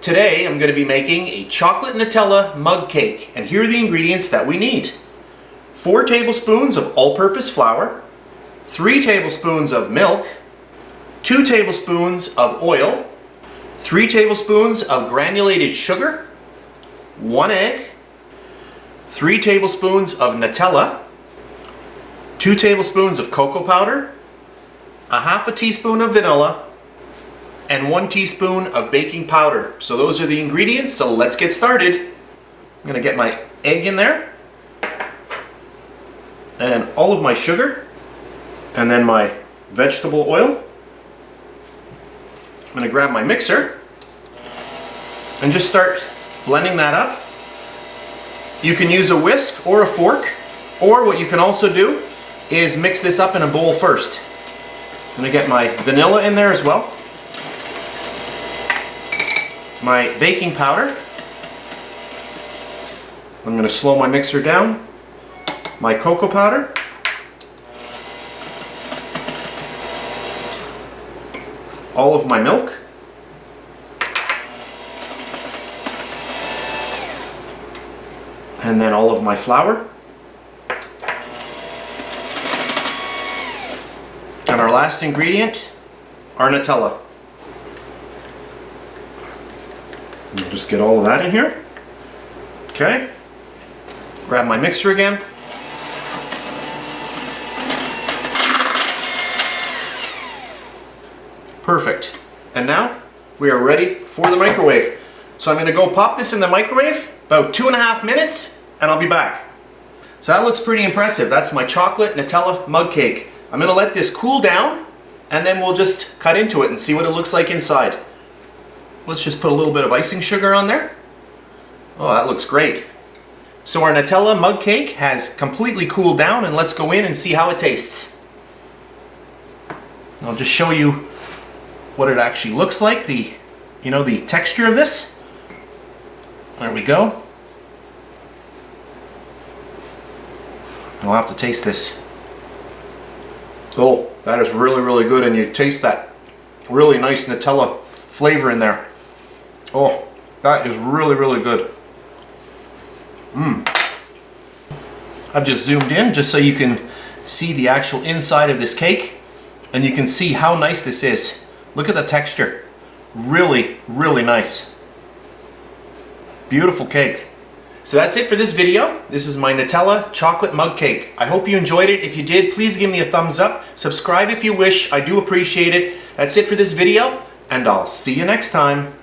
Today I'm going to be making a chocolate Nutella mug cake, and here are the ingredients that we need. 4 tablespoons of all-purpose flour, 3 tablespoons of milk, 2 tablespoons of oil, 3 tablespoons of granulated sugar, 1 egg, 3 tablespoons of Nutella, 2 tablespoons of cocoa powder, a half a teaspoon of vanilla, and 1 teaspoon of baking powder. So those are the ingredients, so let's get started. I'm going to get my egg in there, and all of my sugar, and then my vegetable oil. I'm going to grab my mixer and just start blending that up. You can use a whisk or a fork, or what you can also do is mix this up in a bowl first. I'm going to get my vanilla in there as well, my baking powder. I'm going to slow my mixer down, my cocoa powder, all of my milk, and then all of my flour. And our last ingredient, our Nutella. We'll just get all of that in here. Okay. Grab my mixer again. Perfect. And now we are ready for the microwave. So I'm going to go pop this in the microwave about 2.5 minutes, and I'll be back. So that looks pretty impressive. That's my chocolate Nutella mug cake. I'm going to let this cool down, and then we'll just cut into it and see what it looks like inside. Let's just put a little bit of icing sugar on there. Oh, that looks great. So our Nutella mug cake has completely cooled down, and let's go in and see how it tastes. I'll just show you what it actually looks like, the texture of this. There we go. I'll have to taste this. Oh, that is really, really good, and you taste that really nice Nutella flavor in there. Oh, that is really, really good. I've just zoomed in just so you can see the actual inside of this cake, and you can see how nice this is. Look at the texture. Really, really nice. Beautiful cake. So that's it for this video. This is my Nutella chocolate mug cake. I hope you enjoyed it. If you did, please give me a thumbs up. Subscribe if you wish. I do appreciate it. That's it for this video, and I'll see you next time.